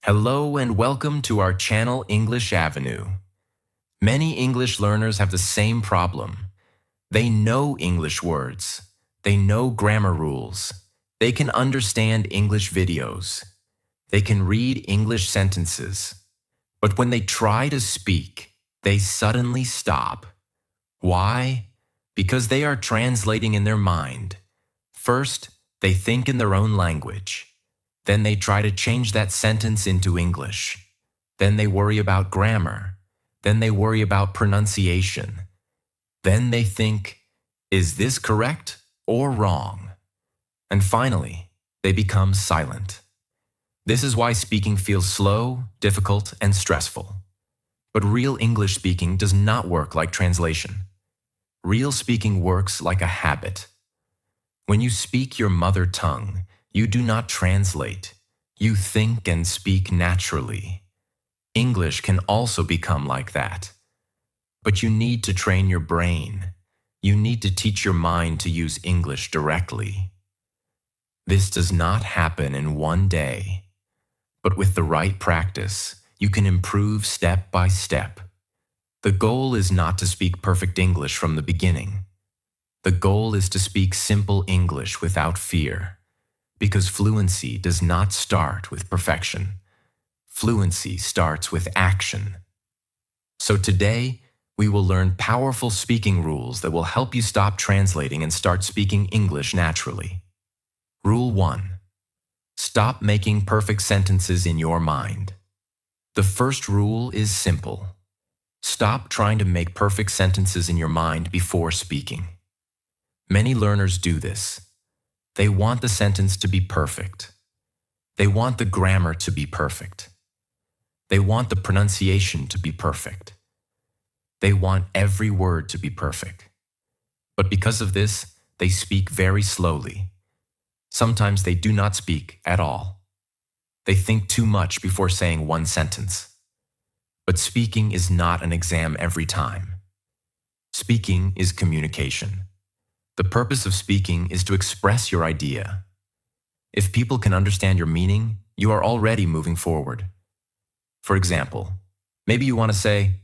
Hello and welcome to our channel English Avenue. Many English learners have the same problem. They know English words. They know grammar rules. They can understand English videos. They can read English sentences. But when they try to speak, they suddenly stop. Why? Because they are translating in their mind. First, they think in their own language. Then they try to change that sentence into English. Then they worry about grammar. Then they worry about pronunciation. Then they think, is this correct or wrong? And finally, they become silent. This is why speaking feels slow, difficult, and stressful. But real English speaking does not work like translation. Real speaking works like a habit. When you speak your mother tongue, you do not translate. You think and speak naturally. English can also become like that. But you need to train your brain. You need to teach your mind to use English directly. This does not happen in one day. But with the right practice, you can improve step by step. The goal is not to speak perfect English from the beginning. The goal is to speak simple English without fear. Because fluency does not start with perfection. Fluency starts with action. So today, we will learn powerful speaking rules that will help you stop translating and start speaking English naturally. Rule 1. Stop making perfect sentences in your mind. The first rule is simple. Stop trying to make perfect sentences in your mind before speaking. Many learners do this. They want the sentence to be perfect. They want the grammar to be perfect. They want the pronunciation to be perfect. They want every word to be perfect. But because of this, they speak very slowly. Sometimes they do not speak at all. They think too much before saying one sentence. But speaking is not an exam every time. Speaking is communication. The purpose of speaking is to express your idea. If people can understand your meaning, you are already moving forward. For example, maybe you want to say,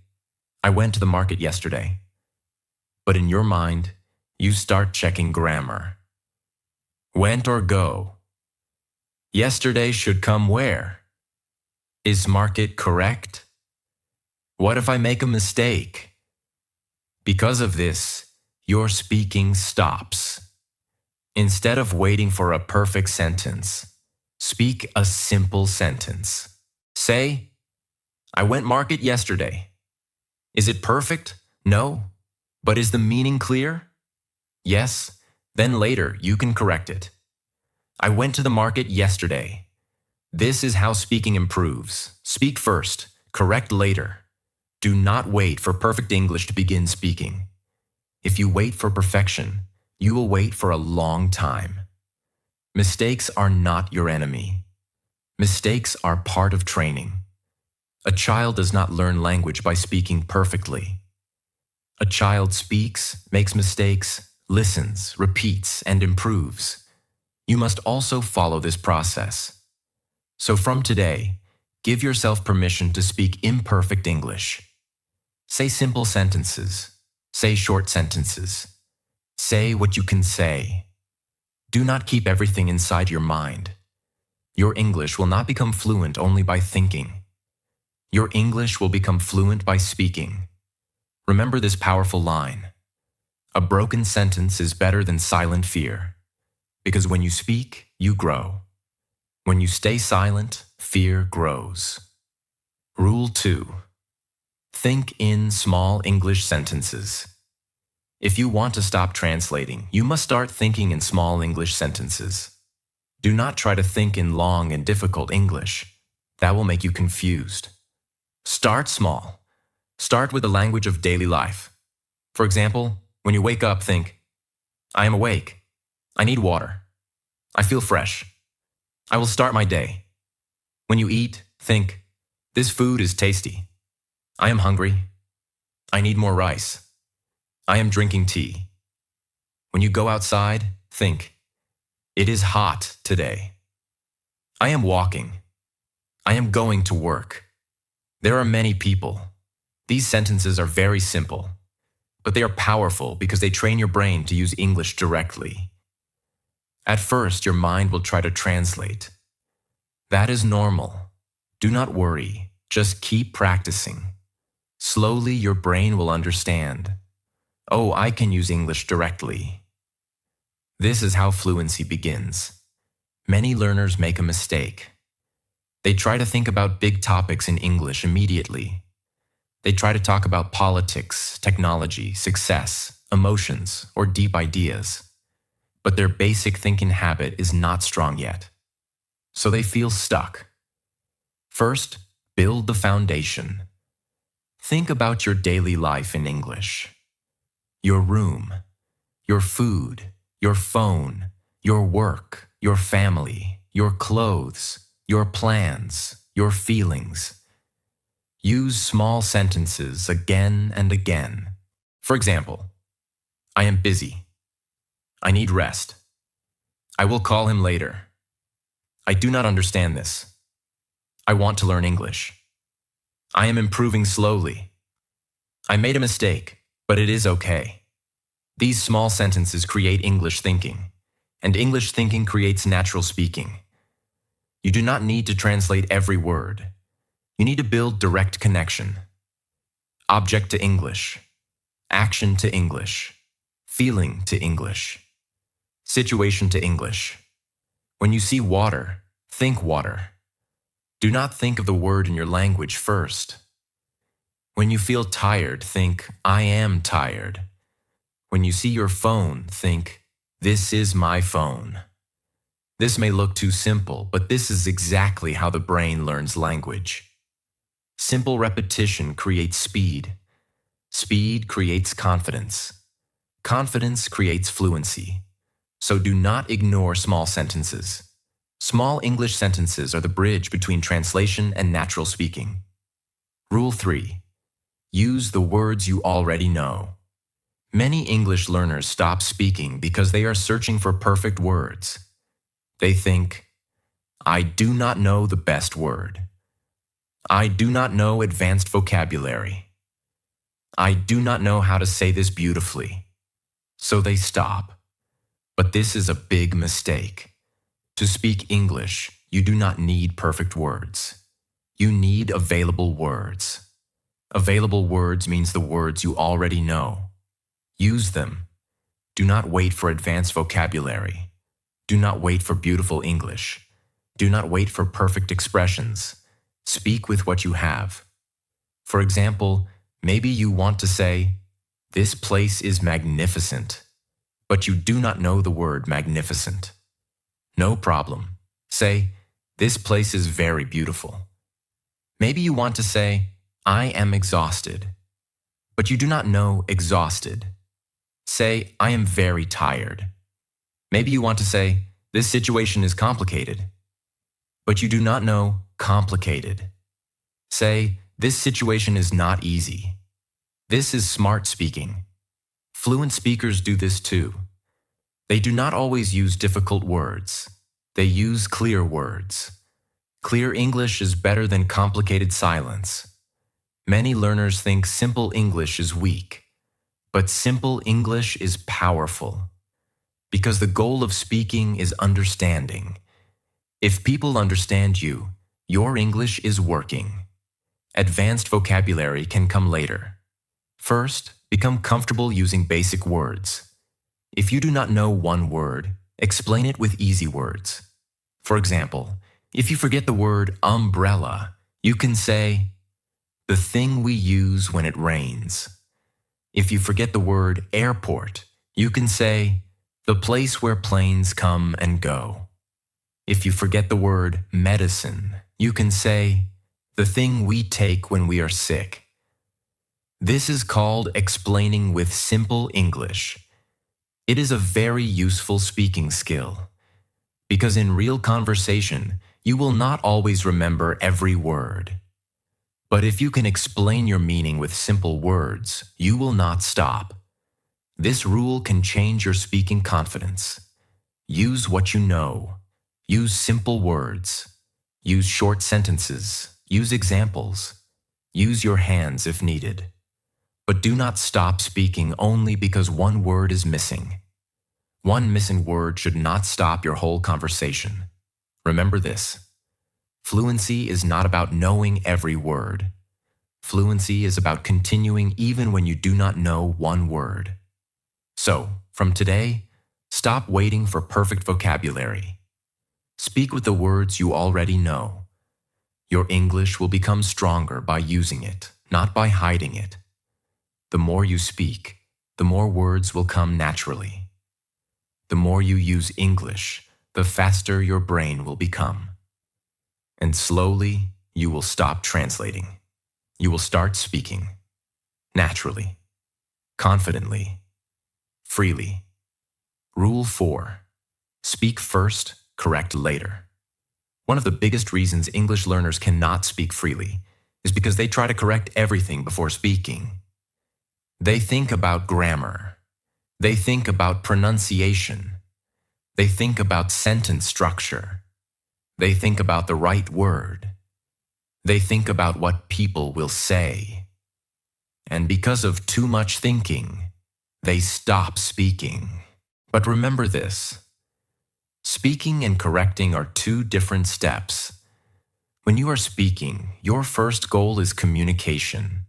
I went to the market yesterday. But in your mind, you start checking grammar. Went or go? Yesterday should come where? Is market correct? What if I make a mistake? Because of this, your speaking stops. Instead of waiting for a perfect sentence, speak a simple sentence. Say, I went market yesterday. Is it perfect? No. But is the meaning clear? Yes. Then later you can correct it. I went to the market yesterday. This is how speaking improves. Speak first, correct later. Do not wait for perfect English to begin speaking. If you wait for perfection, you will wait for a long time. Mistakes are not your enemy. Mistakes are part of training. A child does not learn language by speaking perfectly. A child speaks, makes mistakes, listens, repeats, and improves. You must also follow this process. So from today, give yourself permission to speak imperfect English. Say simple sentences. Say short sentences. Say what you can say. Do not keep everything inside your mind. Your English will not become fluent only by thinking. Your English will become fluent by speaking. Remember this powerful line. A broken sentence is better than silent fear. Because when you speak, you grow. When you stay silent, fear grows. Rule 2. Think in small English sentences. If you want to stop translating, you must start thinking in small English sentences. Do not try to think in long and difficult English. That will make you confused. Start small. Start with the language of daily life. For example, when you wake up, think, I am awake. I need water. I feel fresh. I will start my day. When you eat, think, this food is tasty. I am hungry. I need more rice. I am drinking tea. When you go outside, think, it is hot today. I am walking. I am going to work. There are many people. These sentences are very simple, but they are powerful because they train your brain to use English directly. At first, your mind will try to translate. That is normal. Do not worry. Just keep practicing. Slowly, your brain will understand. Oh, I can use English directly. This is how fluency begins. Many learners make a mistake. They try to think about big topics in English immediately. They try to talk about politics, technology, success, emotions, or deep ideas. But their basic thinking habit is not strong yet. So they feel stuck. First, build the foundation. Think about your daily life in English. Your room, your food, your phone, your work, your family, your clothes, your plans, your feelings. Use small sentences again and again. For example, I am busy. I need rest. I will call him later. I do not understand this. I want to learn English. I am improving slowly. I made a mistake, but it is okay. These small sentences create English thinking, and English thinking creates natural speaking. You do not need to translate every word. You need to build direct connection. Object to English. Action to English. Feeling to English. Situation to English. When you see water, think water. Do not think of the word in your language first. When you feel tired, think, I am tired. When you see your phone, think, this is my phone. This may look too simple, but this is exactly how the brain learns language. Simple repetition creates speed. Speed creates confidence. Confidence creates fluency. So do not ignore small sentences. Small English sentences are the bridge between translation and natural speaking. Rule 3. Use the words you already know. Many English learners stop speaking because they are searching for perfect words. They think, I do not know the best word. I do not know advanced vocabulary. I do not know how to say this beautifully. So they stop. But this is a big mistake. To speak English, you do not need perfect words. You need available words. Available words means the words you already know. Use them. Do not wait for advanced vocabulary. Do not wait for beautiful English. Do not wait for perfect expressions. Speak with what you have. For example, maybe you want to say, this place is magnificent, but you do not know the word magnificent. No problem. Say, this place is very beautiful. Maybe you want to say, I am exhausted, but you do not know exhausted. Say, I am very tired. Maybe you want to say, this situation is complicated, but you do not know complicated. Say, this situation is not easy. This is smart speaking. Fluent speakers do this too. They do not always use difficult words. They use clear words. Clear English is better than complicated silence. Many learners think simple English is weak, but simple English is powerful. Because the goal of speaking is understanding. If people understand you, your English is working. Advanced vocabulary can come later. First, become comfortable using basic words. If you do not know one word, explain it with easy words. For example, if you forget the word umbrella, you can say, the thing we use when it rains. If you forget the word airport, you can say, the place where planes come and go. If you forget the word medicine, you can say, the thing we take when we are sick. This is called explaining with simple English. It is a very useful speaking skill, because in real conversation, you will not always remember every word. But if you can explain your meaning with simple words, you will not stop. This rule can change your speaking confidence. Use what you know. Use simple words. Use short sentences. Use examples. Use your hands if needed. But do not stop speaking only because one word is missing. One missing word should not stop your whole conversation. Remember this. Fluency is not about knowing every word. Fluency is about continuing even when you do not know one word. So, from today, stop waiting for perfect vocabulary. Speak with the words you already know. Your English will become stronger by using it, not by hiding it. The more you speak, the more words will come naturally. The more you use English, the faster your brain will become. And slowly, you will stop translating. You will start speaking. Naturally. Confidently. Freely. Rule 4. Speak first, correct later. One of the biggest reasons English learners cannot speak freely is because they try to correct everything before speaking. They think about grammar. They think about pronunciation. They think about sentence structure. They think about the right word. They think about what people will say. And because of too much thinking, they stop speaking. But remember this. Speaking and correcting are two different steps. When you are speaking, your first goal is communication.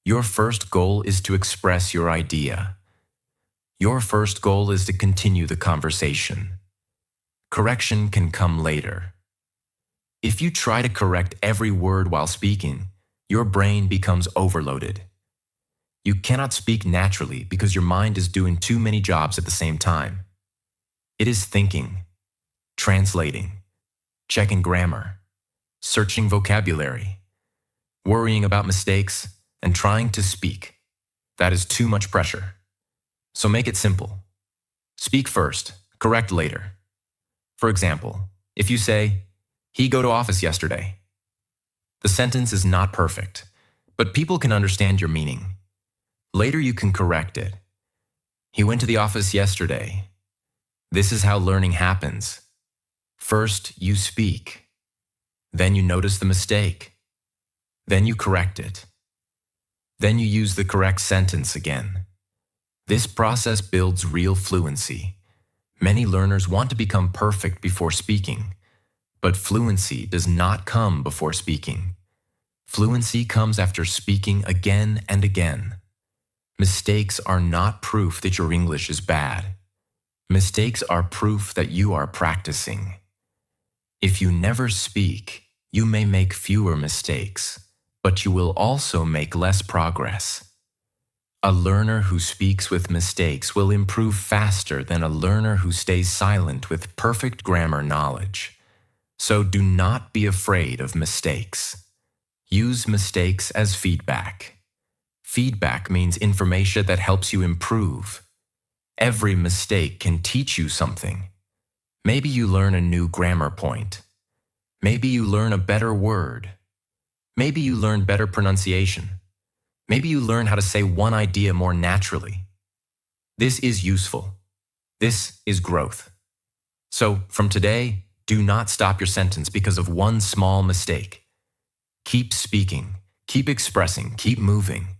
Your first goal is to express your idea. Your first goal is to continue the conversation. Correction can come later. If you try to correct every word while speaking, your brain becomes overloaded. You cannot speak naturally because your mind is doing too many jobs at the same time. It is thinking, translating, checking grammar, searching vocabulary, worrying about mistakes, and trying to speak. That is too much pressure. So make it simple. Speak first, correct later. For example, if you say, "He go to office yesterday," the sentence is not perfect, but people can understand your meaning. Later you can correct it. "He went to the office yesterday." This is how learning happens. First, you speak. Then you notice the mistake. Then you correct it. Then you use the correct sentence again. This process builds real fluency. Many learners want to become perfect before speaking, but fluency does not come before speaking. Fluency comes after speaking again and again. Mistakes are not proof that your English is bad. Mistakes are proof that you are practicing. If you never speak, you may make fewer mistakes, but you will also make less progress. A learner who speaks with mistakes will improve faster than a learner who stays silent with perfect grammar knowledge. So do not be afraid of mistakes. Use mistakes as feedback. Feedback means information that helps you improve. Every mistake can teach you something. Maybe you learn a new grammar point. Maybe you learn a better word. Maybe you learn better pronunciation. Maybe you learn how to say one idea more naturally. This is useful. This is growth. So, from today, do not stop your sentence because of one small mistake. Keep speaking, keep expressing, keep moving.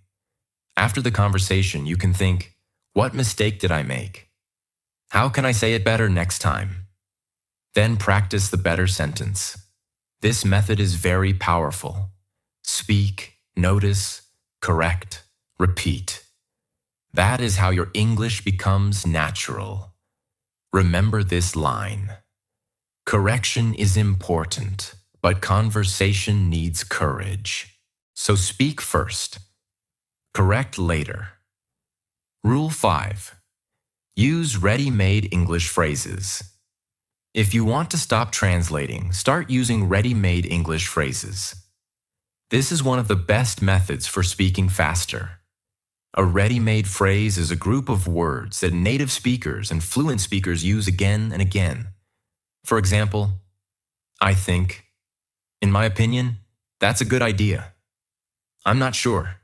After the conversation, you can think, what mistake did I make? How can I say it better next time? Then practice the better sentence. This method is very powerful. Speak, notice, correct, repeat. That is how your English becomes natural. Remember this line. Correction is important, but conversation needs courage. So speak first. Correct later. Rule 5. Use ready-made English phrases. If you want to stop translating, start using ready-made English phrases. This is one of the best methods for speaking faster. A ready-made phrase is a group of words that native speakers and fluent speakers use again and again. For example, I think, in my opinion, that's a good idea. I'm not sure.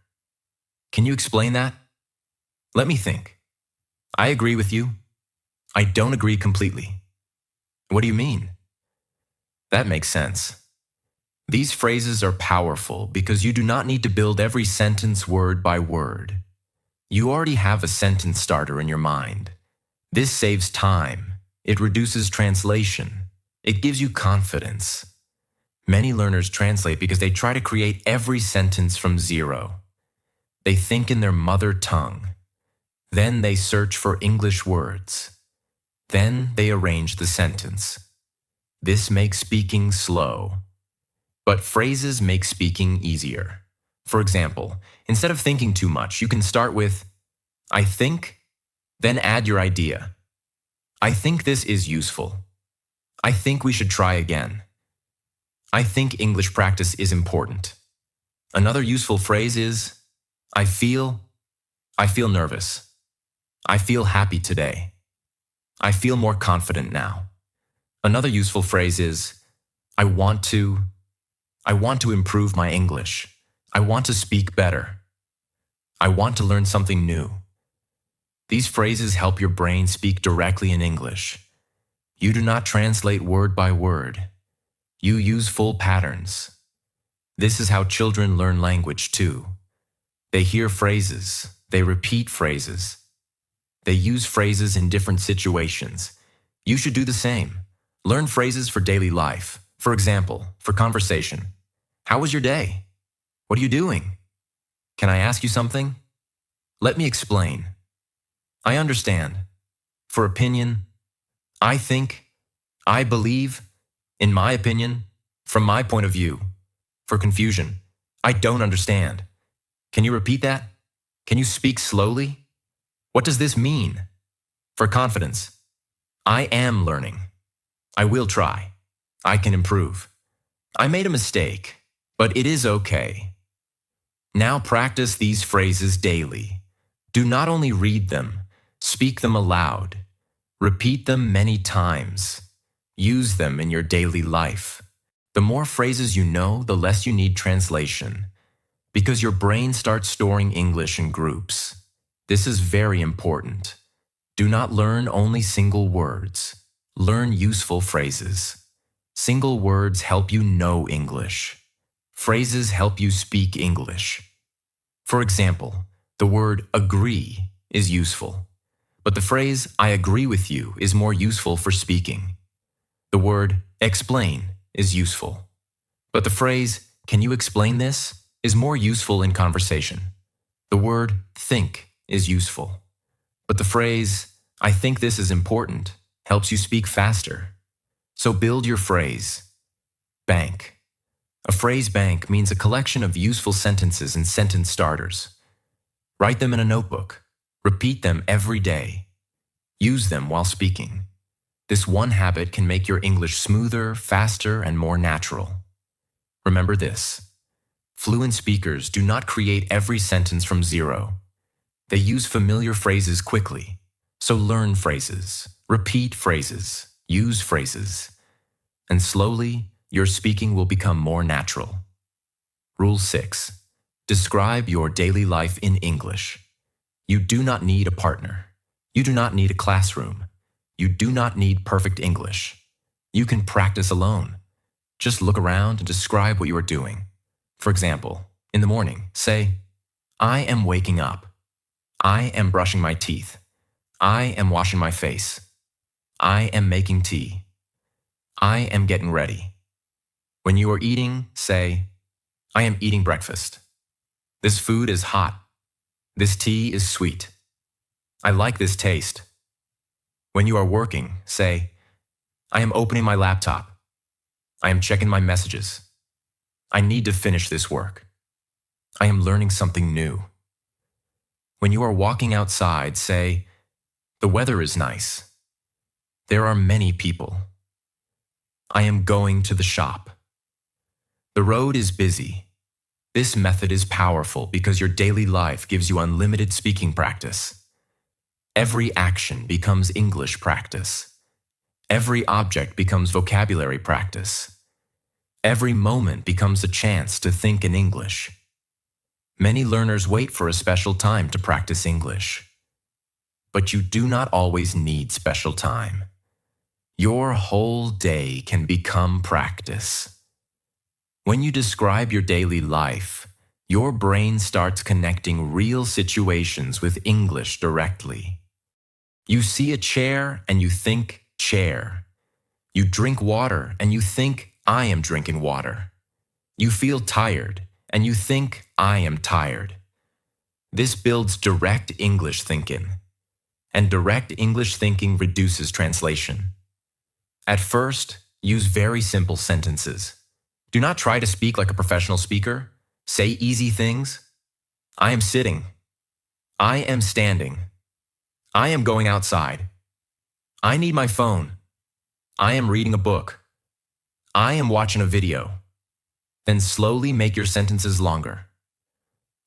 Can you explain that? Let me think. I agree with you. I don't agree completely. What do you mean? That makes sense. These phrases are powerful because you do not need to build every sentence word by word. You already have a sentence starter in your mind. This saves time. It reduces translation. It gives you confidence. Many learners translate because they try to create every sentence from zero. They think in their mother tongue. Then they search for English words. Then they arrange the sentence. This makes speaking slow. But phrases make speaking easier. For example, instead of thinking too much, you can start with, I think, then add your idea. I think this is useful. I think we should try again. I think English practice is important. Another useful phrase is, I feel nervous. I feel happy today. I feel more confident now. Another useful phrase is, I want to improve my English. I want to speak better. I want to learn something new. These phrases help your brain speak directly in English. You do not translate word by word. You use full patterns. This is how children learn language too. They hear phrases. They repeat phrases. They use phrases in different situations. You should do the same. Learn phrases for daily life. For example, for conversation. How was your day? What are you doing? Can I ask you something? Let me explain. I understand. For opinion, I think, I believe, in my opinion, from my point of view. For confusion, I don't understand. Can you repeat that? Can you speak slowly? What does this mean? For confidence, I am learning. I will try. I can improve. I made a mistake, but it is okay. Now practice these phrases daily. Do not only read them, speak them aloud. Repeat them many times. Use them in your daily life. The more phrases you know, the less you need translation, because your brain starts storing English in groups. This is very important. Do not learn only single words. Learn useful phrases. Single words help you know English. Phrases help you speak English. For example, the word agree is useful, but the phrase I agree with you is more useful for speaking. The word explain is useful, but the phrase can you explain this is more useful in conversation. The word think is useful, but the phrase I think this is important helps you speak faster. So build your phrase. Bank. A phrase bank means a collection of useful sentences and sentence starters. Write them in a notebook. Repeat them every day. Use them while speaking. This one habit can make your English smoother, faster, and more natural. Remember this. Fluent speakers do not create every sentence from zero. They use familiar phrases quickly. So learn phrases, repeat phrases, use phrases, and slowly your speaking will become more natural. Rule 6. Describe your daily life in English. You do not need a partner. You do not need a classroom. You do not need perfect English. You can practice alone. Just look around and describe what you are doing. For example, in the morning, say, I am waking up. I am brushing my teeth. I am washing my face. I am making tea. I am getting ready. When you are eating, say, I am eating breakfast. This food is hot. This tea is sweet. I like this taste. When you are working, say, I am opening my laptop. I am checking my messages. I need to finish this work. I am learning something new. When you are walking outside, say, the weather is nice. There are many people. I am going to the shop. The road is busy. This method is powerful because your daily life gives you unlimited speaking practice. Every action becomes English practice. Every object becomes vocabulary practice. Every moment becomes a chance to think in English. Many learners wait for a special time to practice English. But you do not always need special time. Your whole day can become practice. When you describe your daily life, your brain starts connecting real situations with English directly. You see a chair and you think chair. You drink water and you think I am drinking water. You feel tired and you think I am tired. This builds direct English thinking, and direct English thinking reduces translation. At first, use very simple sentences. Do not try to speak like a professional speaker. Say easy things. I am sitting. I am standing. I am going outside. I need my phone. I am reading a book. I am watching a video. Then slowly make your sentences longer.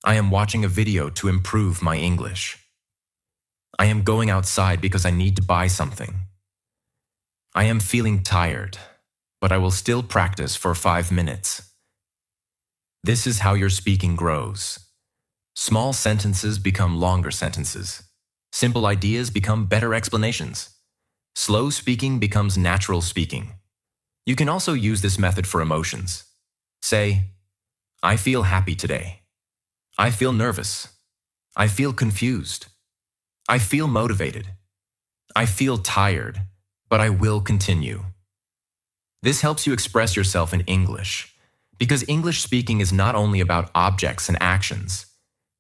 I am watching a video to improve my English. I am going outside because I need to buy something. I am feeling tired, but I will still practice for 5 minutes. This is how your speaking grows. Small sentences become longer sentences. Simple ideas become better explanations. Slow speaking becomes natural speaking. You can also use this method for emotions. Say, I feel happy today. I feel nervous. I feel confused. I feel motivated. I feel tired, but I will continue. This helps you express yourself in English, because English speaking is not only about objects and actions.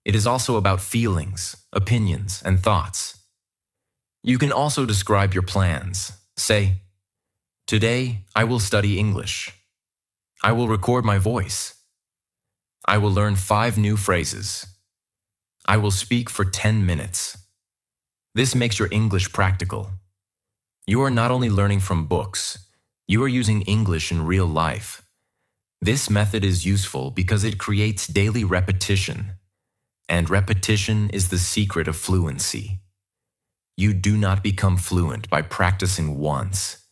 It is also about feelings, opinions, and thoughts. You can also describe your plans. Say, today I will study English. I will record my voice. I will learn 5 new phrases. I will speak for 10 minutes. This makes your English practical. You are not only learning from books, you are using English in real life. This method is useful because it creates daily repetition, and repetition is the secret of fluency. You do not become fluent by practicing once.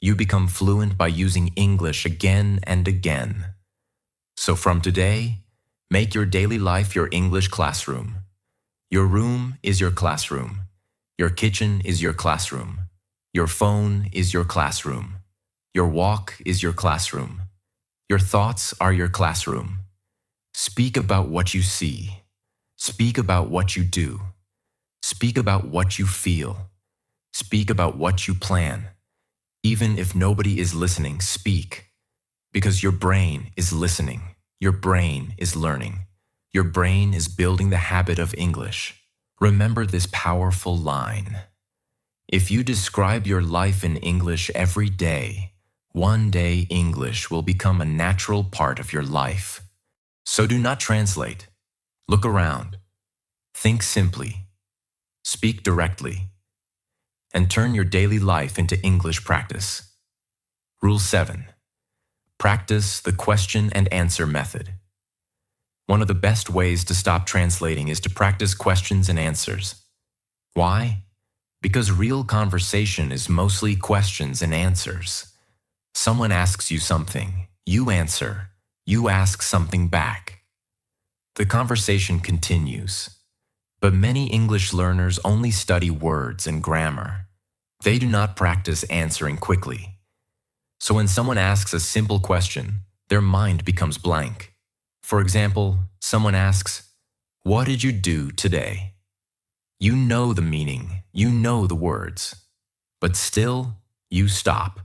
You become fluent by using English again and again. So from today, make your daily life your English classroom. Your room is your classroom. Your kitchen is your classroom. Your phone is your classroom. Your walk is your classroom. Your thoughts are your classroom. Speak about what you see. Speak about what you do. Speak about what you feel. Speak about what you plan. Even if nobody is listening, speak. Because your brain is listening. Your brain is learning. Your brain is building the habit of English. Remember this powerful line. If you describe your life in English every day, one day English will become a natural part of your life. So do not translate. Look around. Think simply. Speak directly. And turn your daily life into English practice. Rule 7. Practice the question and answer method. One of the best ways to stop translating is to practice questions and answers. Why? Because real conversation is mostly questions and answers. Someone asks you something, you answer, you ask something back. The conversation continues. But many English learners only study words and grammar. They do not practice answering quickly. So when someone asks a simple question, their mind becomes blank. For example, someone asks, "What did you do today?" You know the meaning, you know the words, but still, you stop.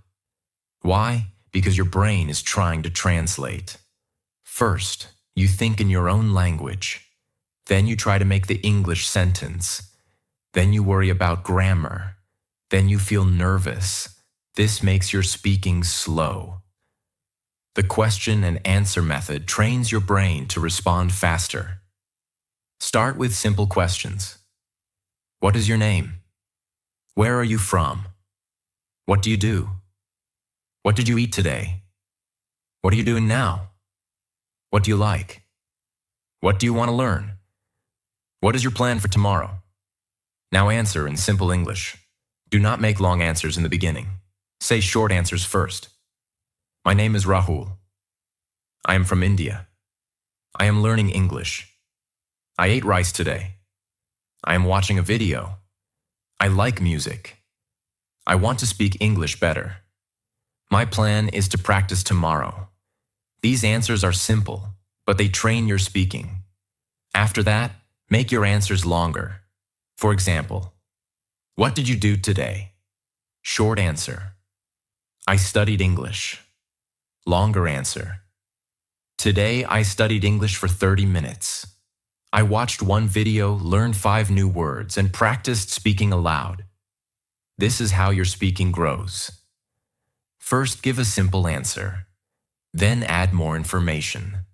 Why? Because your brain is trying to translate. First, you think in your own language. Then you try to make the English sentence. Then you worry about grammar. Then you feel nervous. This makes your speaking slow. The question and answer method trains your brain to respond faster. Start with simple questions. What is your name? Where are you from? What do you do? What did you eat today? What are you doing now? What do you like? What do you want to learn? What is your plan for tomorrow? Now answer in simple English. Do not make long answers in the beginning. Say short answers first. My name is Rahul. I am from India. I am learning English. I ate rice today. I am watching a video. I like music. I want to speak English better. My plan is to practice tomorrow. These answers are simple, but they train your speaking. After that, make your answers longer. For example, what did you do today? Short answer. I studied English. Longer answer. Today I studied English for 30 minutes. I watched one video, learned 5 new words, and practiced speaking aloud. This is how your speaking grows. First, give a simple answer. Then add more information.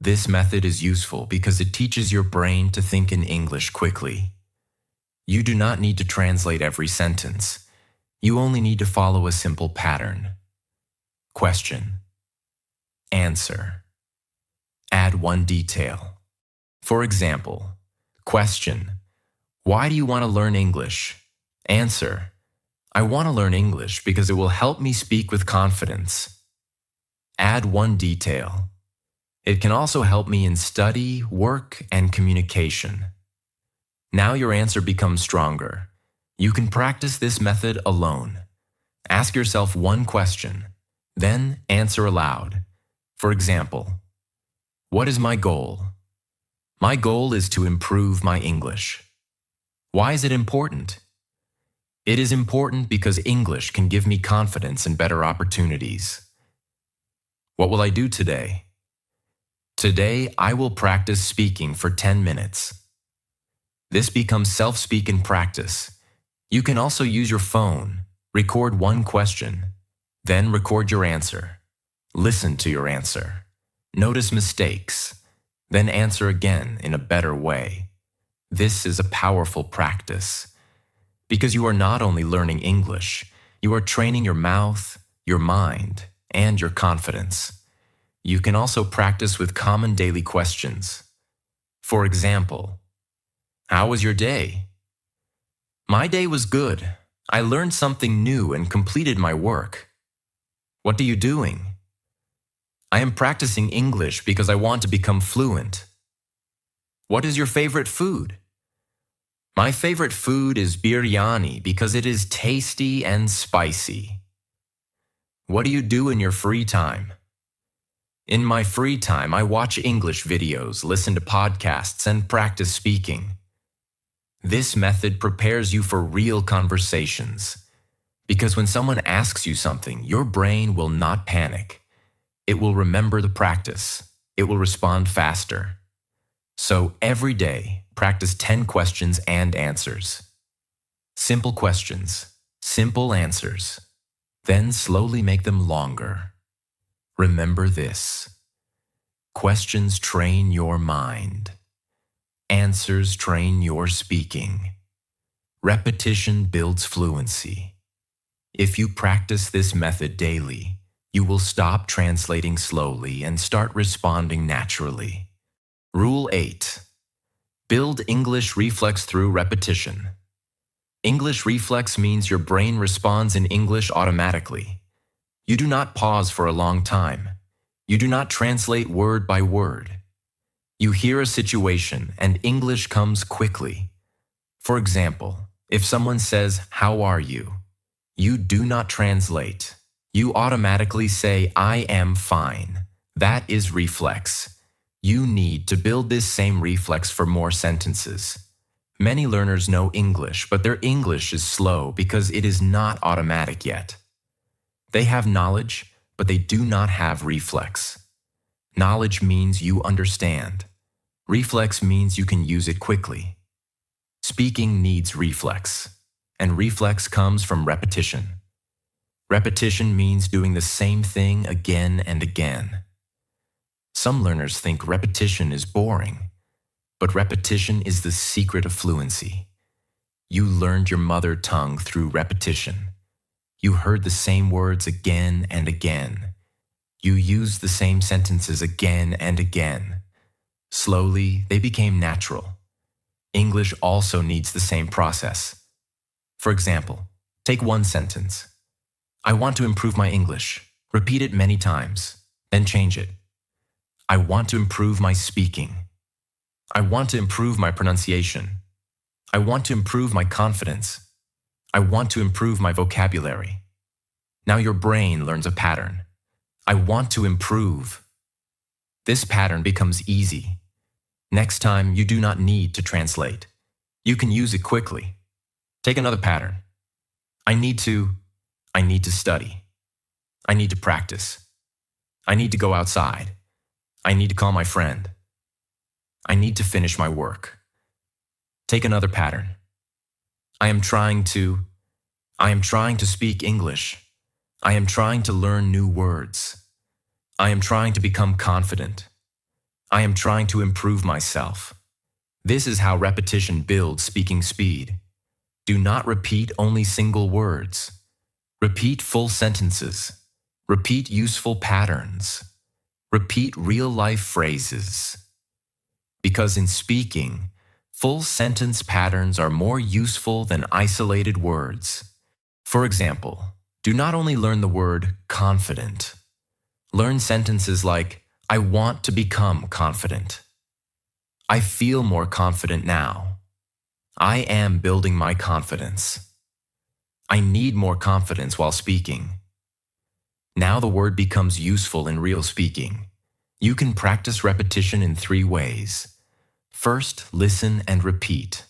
This method is useful because it teaches your brain to think in English quickly. You do not need to translate every sentence. You only need to follow a simple pattern. Question. Answer. Add one detail. For example, question. Why do you want to learn English? Answer. I want to learn English because it will help me speak with confidence. Add one detail. It can also help me in study, work, and communication. Now your answer becomes stronger. You can practice this method alone. Ask yourself one question, then answer aloud. For example, what is my goal? My goal is to improve my English. Why is it important? It is important because English can give me confidence and better opportunities. What will I do today? Today, I will practice speaking for 10 minutes. This becomes self-speak in practice. You can also use your phone, record one question, then record your answer. Listen to your answer. Notice mistakes, then answer again in a better way. This is a powerful practice. Because you are not only learning English, you are training your mouth, your mind, and your confidence. You can also practice with common daily questions. For example, how was your day? My day was good. I learned something new and completed my work. What are you doing? I am practicing English because I want to become fluent. What is your favorite food? My favorite food is biryani because it is tasty and spicy. What do you do in your free time? In my free time, I watch English videos, listen to podcasts, and practice speaking. This method prepares you for real conversations. Because when someone asks you something, your brain will not panic. It will remember the practice. It will respond faster. So every day, practice 10 questions and answers. Simple questions, simple answers. Then slowly make them longer. Remember this. Questions train your mind. Answers train your speaking. Repetition builds fluency. If you practice this method daily, you will stop translating slowly and start responding naturally. Rule 8. Build English reflex through repetition. English reflex means your brain responds in English automatically. You do not pause for a long time. You do not translate word by word. You hear a situation and English comes quickly. For example, if someone says, "How are you?" you do not translate. You automatically say, "I am fine." That is reflex. You need to build this same reflex for more sentences. Many learners know English, but their English is slow because it is not automatic yet. They have knowledge, but they do not have reflex. Knowledge means you understand. Reflex means you can use it quickly. Speaking needs reflex, and reflex comes from repetition. Repetition means doing the same thing again and again. Some learners think repetition is boring, but repetition is the secret of fluency. You learned your mother tongue through repetition. You heard the same words again and again. You used the same sentences again and again. Slowly, they became natural. English also needs the same process. For example, take one sentence. I want to improve my English. Repeat it many times, then change it. I want to improve my speaking. I want to improve my pronunciation. I want to improve my confidence. I want to improve my vocabulary. Now your brain learns a pattern. I want to improve. This pattern becomes easy. Next time, you do not need to translate. You can use it quickly. Take another pattern. I need to study. I need to practice. I need to go outside. I need to call my friend. I need to finish my work. Take another pattern. I am trying to speak English. I am trying to learn new words. I am trying to become confident. I am trying to improve myself. This is how repetition builds speaking speed. Do not repeat only single words. Repeat full sentences. Repeat useful patterns. Repeat real-life phrases. Because in speaking, full sentence patterns are more useful than isolated words. For example, do not only learn the word confident. Learn sentences like, I want to become confident. I feel more confident now. I am building my confidence. I need more confidence while speaking. Now the word becomes useful in real speaking. You can practice repetition in 3 ways. First, listen and repeat.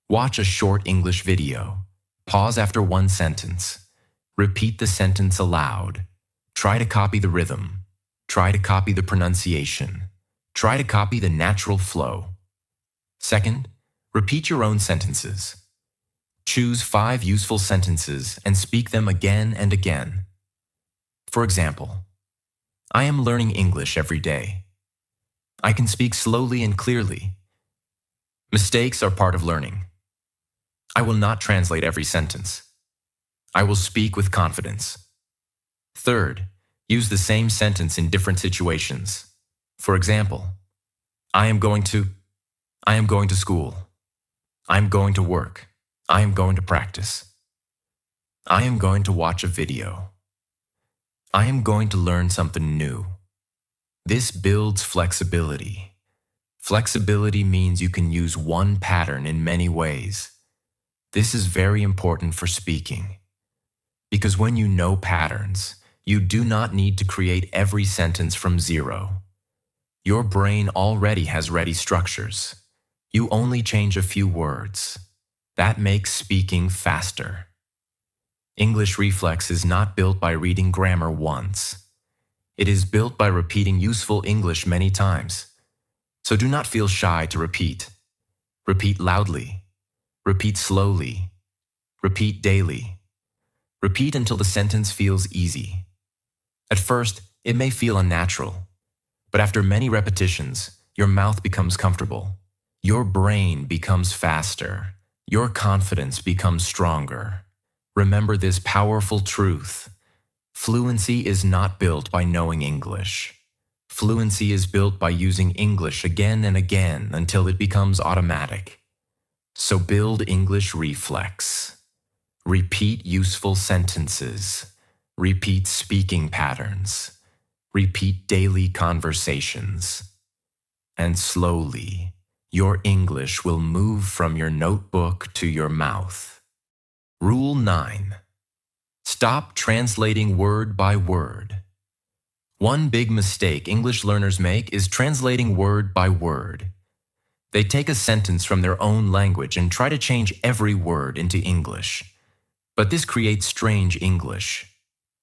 Watch a short English video. Pause after one sentence. Repeat the sentence aloud. Try to copy the rhythm. Try to copy the pronunciation. Try to copy the natural flow. Second, repeat your own sentences. Choose 5 useful sentences and speak them again and again. For example, I am learning English every day. I can speak slowly and clearly. Mistakes are part of learning. I will not translate every sentence. I will speak with confidence. Third, use the same sentence in different situations. For example, I am going to school. I am going to work. I am going to practice. I am going to watch a video. I am going to learn something new. This builds flexibility. Flexibility means you can use one pattern in many ways. This is very important for speaking. Because when you know patterns, you do not need to create every sentence from zero. Your brain already has ready structures. You only change a few words. That makes speaking faster. English reflex is not built by reading grammar once. It is built by repeating useful English many times. So do not feel shy to repeat. Repeat loudly. Repeat slowly. Repeat daily. Repeat until the sentence feels easy. At first, it may feel unnatural, but after many repetitions, your mouth becomes comfortable. Your brain becomes faster. Your confidence becomes stronger. Remember this powerful truth. Fluency is not built by knowing English. Fluency is built by using English again and again until it becomes automatic. So build English reflex. Repeat useful sentences. Repeat speaking patterns. Repeat daily conversations. And slowly, your English will move from your notebook to your mouth. Rule 9. Stop translating word by word. One big mistake English learners make is translating word by word. They take a sentence from their own language and try to change every word into English. But this creates strange English.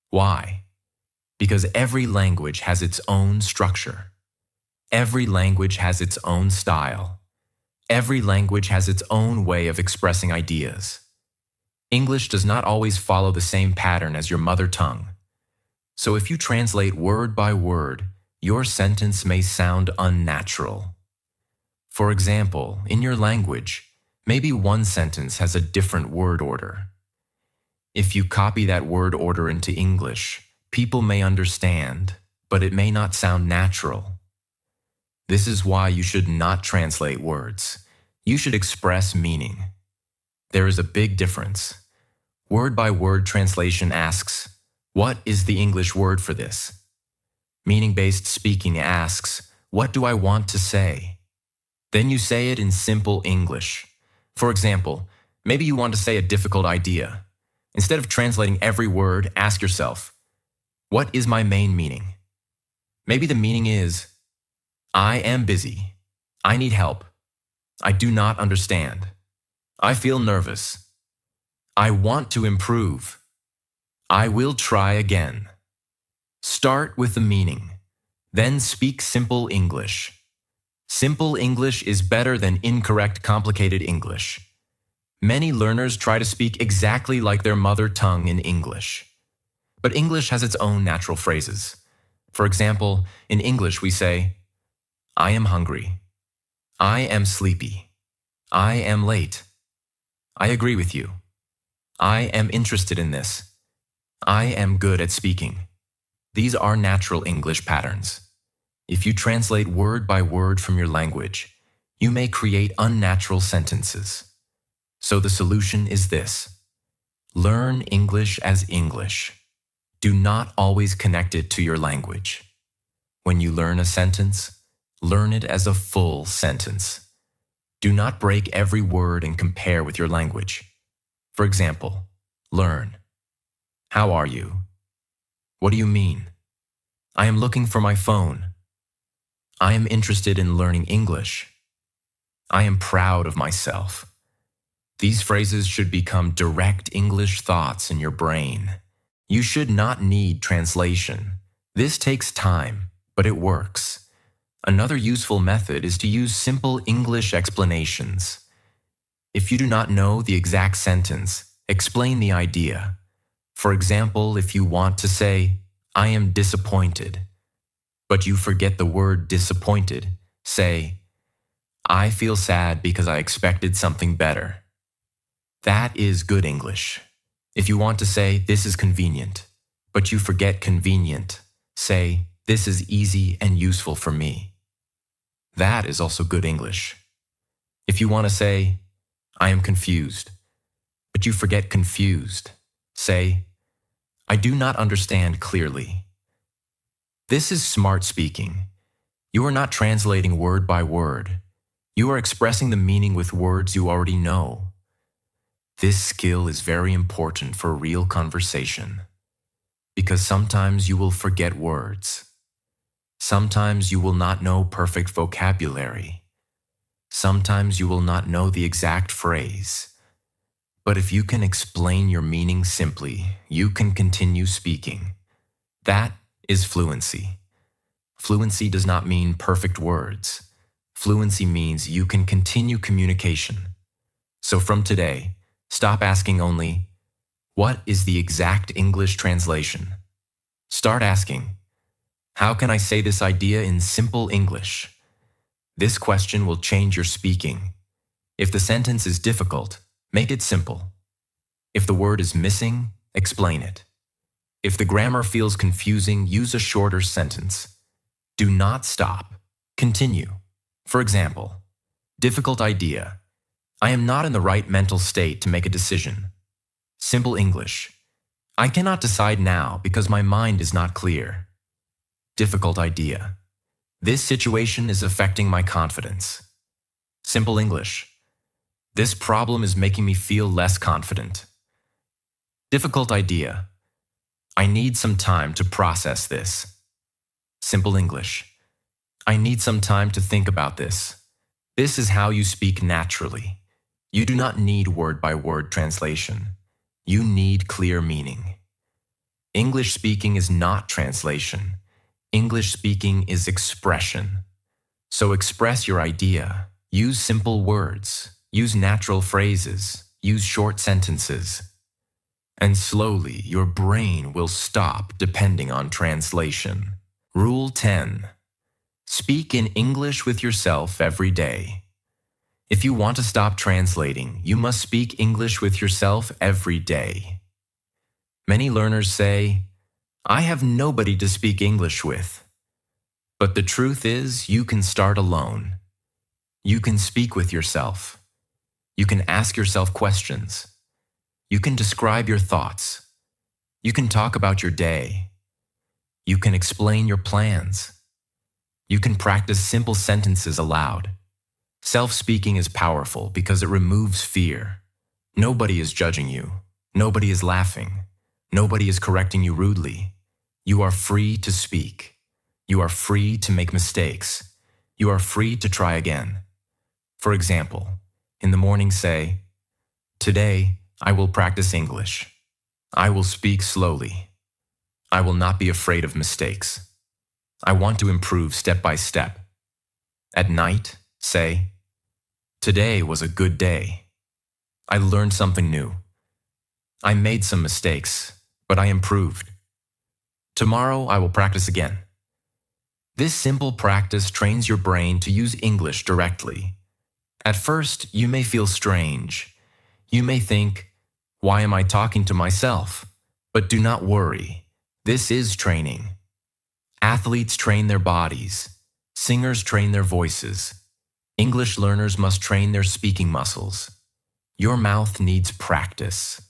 Why? Because every language has its own structure. Every language has its own style. Every language has its own way of expressing ideas. English does not always follow the same pattern as your mother tongue. So if you translate word by word, your sentence may sound unnatural. For example, in your language, maybe one sentence has a different word order. If you copy that word order into English, people may understand, but it may not sound natural. This is why you should not translate words. You should express meaning. There is a big difference. Word-by-word translation asks, what is the English word for this? Meaning-based speaking asks, what do I want to say? Then you say it in simple English. For example, maybe you want to say a difficult idea. Instead of translating every word, ask yourself, What is my main meaning? Maybe the meaning is, I am busy. I need help. I do not understand. I feel nervous. I want to improve. I will try again. Start with the meaning. Then speak simple English. Simple English is better than incorrect, complicated English. Many learners try to speak exactly like their mother tongue in English. But English has its own natural phrases. For example, in English we say, I am hungry. I am sleepy. I am late. I agree with you. I am interested in this. I am good at speaking. These are natural English patterns. If you translate word by word from your language, you may create unnatural sentences. So the solution is this. Learn English as English. Do not always connect it to your language. When you learn a sentence, learn it as a full sentence. Do not break every word and compare with your language. For example, learn. How are you? What do you mean? I am looking for my phone. I am interested in learning English. I am proud of myself. These phrases should become direct English thoughts in your brain. You should not need translation. This takes time, but it works. Another useful method is to use simple English explanations. If you do not know the exact sentence, explain the idea. For example, if you want to say, I am disappointed, but you forget the word disappointed, say, I feel sad because I expected something better. That is good English. If you want to say, this is convenient, but you forget convenient, say, this is easy and useful for me. That is also good English. If you want to say, I am confused, but you forget confused, say, I do not understand clearly. This is smart speaking. You are not translating word by word. You are expressing the meaning with words you already know. This skill is very important for real conversation, because sometimes you will forget words. Sometimes you will not know perfect vocabulary. Sometimes you will not know the exact phrase. But if you can explain your meaning simply, you can continue speaking. That is fluency. Fluency does not mean perfect words. Fluency means you can continue communication. So from today, stop asking only, what is the exact English translation? Start asking, how can I say this idea in simple English? This question will change your speaking. If the sentence is difficult, make it simple. If the word is missing, explain it. If the grammar feels confusing, use a shorter sentence. Do not stop. Continue. For example, difficult idea. I am not in the right mental state to make a decision. Simple English. I cannot decide now because my mind is not clear. Difficult idea. This situation is affecting my confidence. Simple English. This problem is making me feel less confident. Difficult idea. I need some time to process this. Simple English. I need some time to think about this. This is how you speak naturally. You do not need word-by-word translation. You need clear meaning. English speaking is not translation. English speaking is expression. So express your idea. Use simple words. Use natural phrases. Use short sentences. And slowly, your brain will stop depending on translation. Rule 10. Speak in English with yourself every day. If you want to stop translating, you must speak English with yourself every day. Many learners say, I have nobody to speak English with. But the truth is, you can start alone. You can speak with yourself. You can ask yourself questions. You can describe your thoughts. You can talk about your day. You can explain your plans. You can practice simple sentences aloud. Self-speaking is powerful because it removes fear. Nobody is judging you. Nobody is laughing. Nobody is correcting you rudely. You are free to speak. You are free to make mistakes. You are free to try again. For example, in the morning say, "Today, I will practice English. I will speak slowly. I will not be afraid of mistakes. I want to improve step by step." At night, say, "Today was a good day. I learned something new. I made some mistakes, but I improved. Tomorrow I will practice again." This simple practice trains your brain to use English directly. At first, you may feel strange. You may think, "Why am I talking to myself?" But do not worry. This is training. Athletes train their bodies. Singers train their voices. English learners must train their speaking muscles. Your mouth needs practice.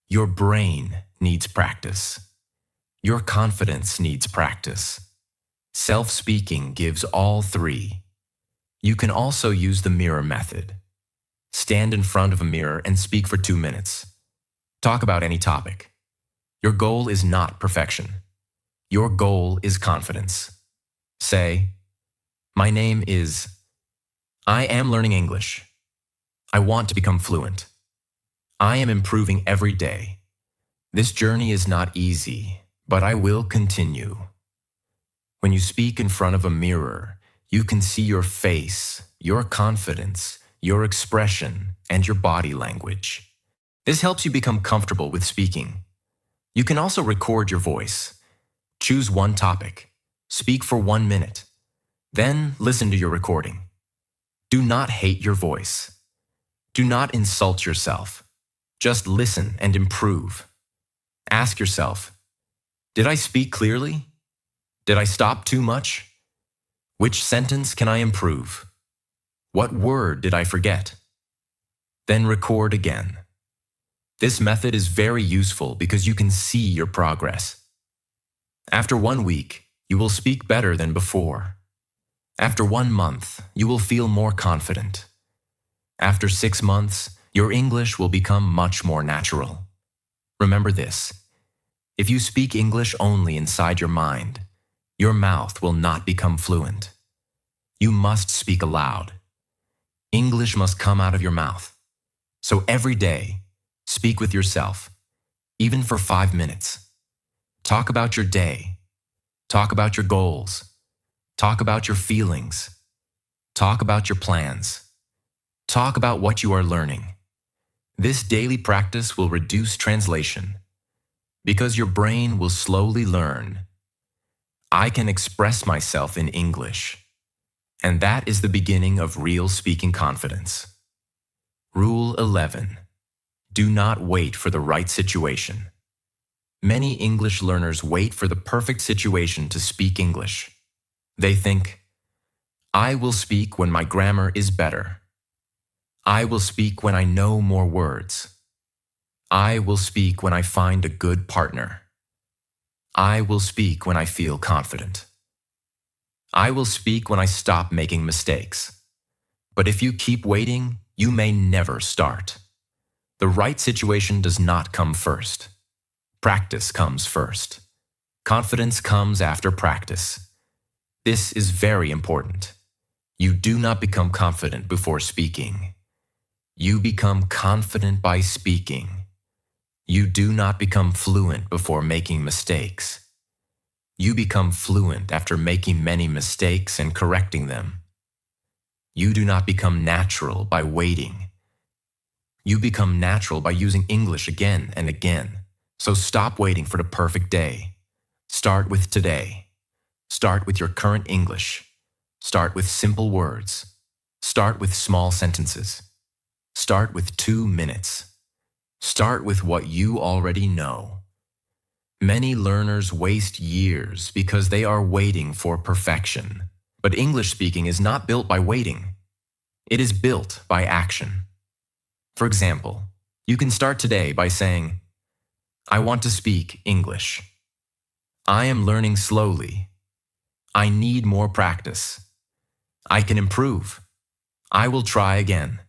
Your brain needs practice. Your confidence needs practice. Self-speaking gives all three. You can also use the mirror method. Stand in front of a mirror and speak for 2 minutes. Talk about any topic. Your goal is not perfection. Your goal is confidence. Say, "My name is. I am learning English. I want to become fluent. I am improving every day. This journey is not easy, but I will continue." When you speak in front of a mirror, you can see your face, your confidence, your expression, and your body language. This helps you become comfortable with speaking. You can also record your voice. Choose one topic. Speak for 1 minute. Then listen to your recording. Do not hate your voice. Do not insult yourself. Just listen and improve. Ask yourself, did I speak clearly? Did I stop too much? Which sentence can I improve? What word did I forget? Then record again. This method is very useful because you can see your progress. After 1 week, you will speak better than before. After 1 month, you will feel more confident. After 6 months, your English will become much more natural. Remember this: if you speak English only inside your mind, your mouth will not become fluent. You must speak aloud. English must come out of your mouth. So every day, speak with yourself, even for 5 minutes. Talk about your day. Talk about your goals. Talk about your feelings. Talk about your plans. Talk about what you are learning. This daily practice will reduce translation because your brain will slowly learn. I can express myself in English, and that is the beginning of real speaking confidence. Rule 11. Do not wait for the right situation. Many English learners wait for the perfect situation to speak English. They think, "I will speak when my grammar is better. I will speak when I know more words. I will speak when I find a good partner. I will speak when I feel confident. I will speak when I stop making mistakes." But if you keep waiting, you may never start. The right situation does not come first. Practice comes first. Confidence comes after practice. This is very important. You do not become confident before speaking. You become confident by speaking. You do not become fluent before making mistakes. You become fluent after making many mistakes and correcting them. You do not become natural by waiting. You become natural by using English again and again. So stop waiting for the perfect day. Start with today. Start with your current English. Start with simple words. Start with small sentences. Start with 2 minutes. Start with what you already know. Many learners waste years because they are waiting for perfection. But English speaking is not built by waiting. It is built by action. For example, you can start today by saying, "I want to speak English. I am learning slowly. I need more practice. I can improve. I will try again."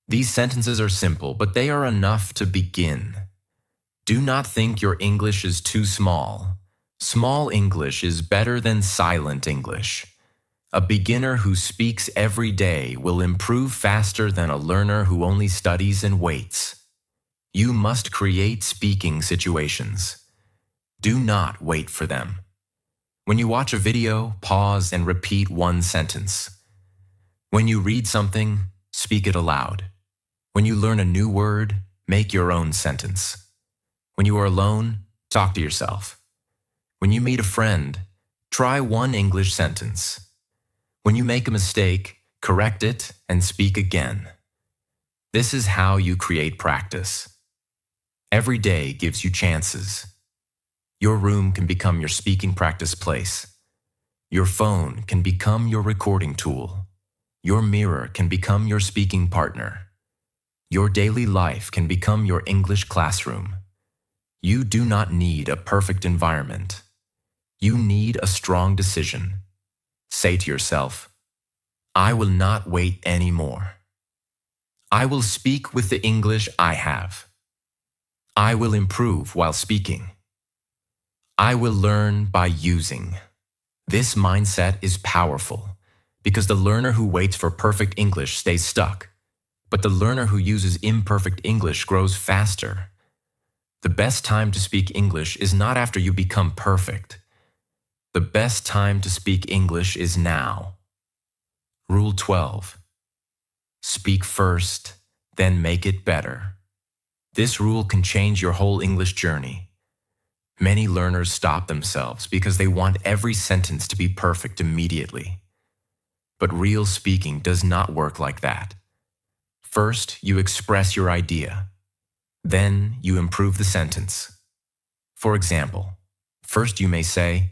These sentences are simple, but they are enough to begin. Do not think your English is too small. Small English is better than silent English. A beginner who speaks every day will improve faster than a learner who only studies and waits. You must create speaking situations. Do not wait for them. When you watch a video, pause and repeat one sentence. When you read something, speak it aloud. When you learn a new word, make your own sentence. When you are alone, talk to yourself. When you meet a friend, try one English sentence. When you make a mistake, correct it and speak again. This is how you create practice. Every day gives you chances. Your room can become your speaking practice place. Your phone can become your recording tool. Your mirror can become your speaking partner. Your daily life can become your English classroom. You do not need a perfect environment. You need a strong decision. Say to yourself, I will not wait anymore. I will speak with the English I have. I will improve while speaking. I will learn by using. This mindset is powerful because the learner who waits for perfect English stays stuck, but the learner who uses imperfect English grows faster. The best time to speak English is not after you become perfect. The best time to speak English is now. Rule 12. Speak first, then make it better. This rule can change your whole English journey. Many learners stop themselves because they want every sentence to be perfect immediately. But real speaking does not work like that. First, you express your idea. Then, you improve the sentence. For example, first you may say,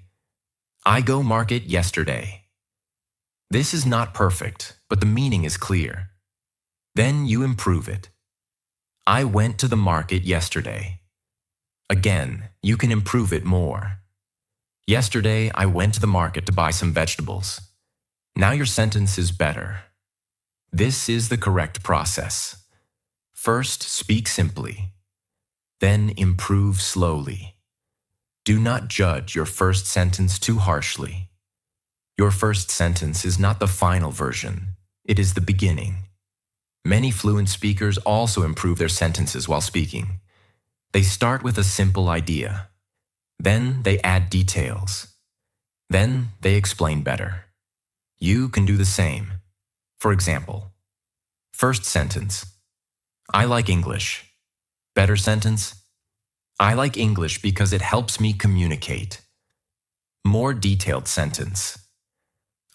I go market yesterday. This is not perfect, but the meaning is clear. Then you improve it. I went to the market yesterday. Again, you can improve it more. Yesterday, I went to the market to buy some vegetables. Now your sentence is better. This is the correct process. First, speak simply. Then improve slowly. Do not judge your first sentence too harshly. Your first sentence is not the final version. It is the beginning. Many fluent speakers also improve their sentences while speaking. They start with a simple idea. Then they add details. Then they explain better. You can do the same. For example, first sentence, I like English. Better sentence, I like English because it helps me communicate. More detailed sentence,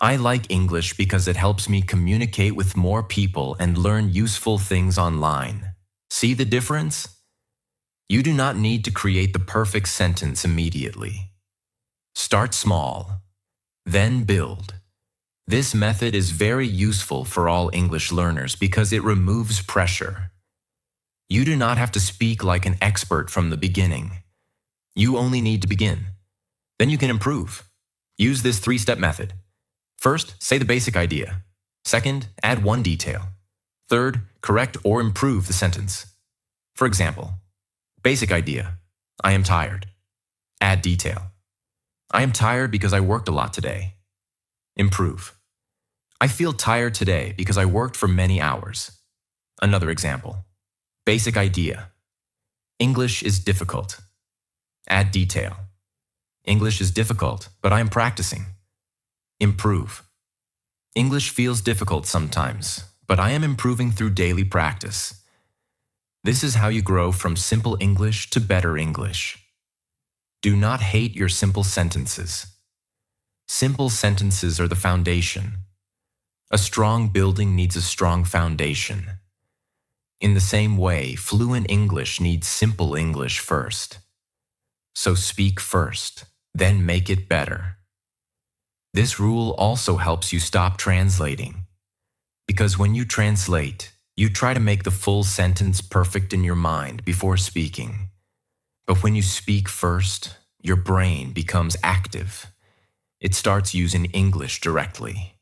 I like English because it helps me communicate with more people and learn useful things online. See the difference? You do not need to create the perfect sentence immediately. Start small, then build. This method is very useful for all English learners because it removes pressure. You do not have to speak like an expert from the beginning. You only need to begin. Then you can improve. Use this 3-step method. First, say the basic idea. Second, add one detail. Third, correct or improve the sentence. For example, basic idea, I am tired. Add detail. I am tired because I worked a lot today. Improve. I feel tired today because I worked for many hours. Another example. Basic idea. English is difficult. Add detail. English is difficult, but I am practicing. Improve. English feels difficult sometimes, but I am improving through daily practice. This is how you grow from simple English to better English. Do not hate your simple sentences. Simple sentences are the foundation. A strong building needs a strong foundation. In the same way, fluent English needs simple English first. So speak first, then make it better. This rule also helps you stop translating. Because when you translate, you try to make the full sentence perfect in your mind before speaking. But when you speak first, your brain becomes active. It starts using English directly.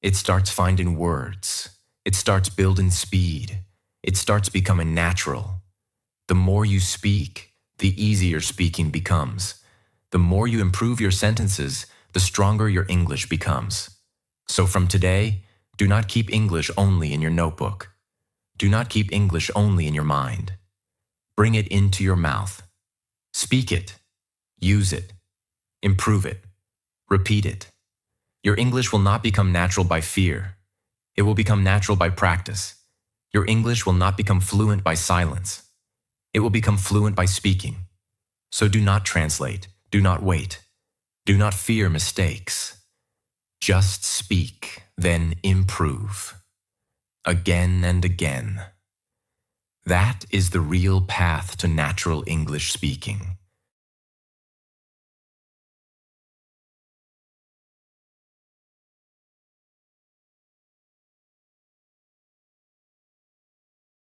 It starts finding words. It starts building speed. It starts becoming natural. The more you speak, the easier speaking becomes. The more you improve your sentences, the stronger your English becomes. So from today, do not keep English only in your notebook. Do not keep English only in your mind. Bring it into your mouth. Speak it. Use it. Improve it. Repeat it. Your English will not become natural by fear. It will become natural by practice. Your English will not become fluent by silence. It will become fluent by speaking. So do not translate. Do not wait. Do not fear mistakes. Just speak, then improve. Again and again. That is the real path to natural English speaking.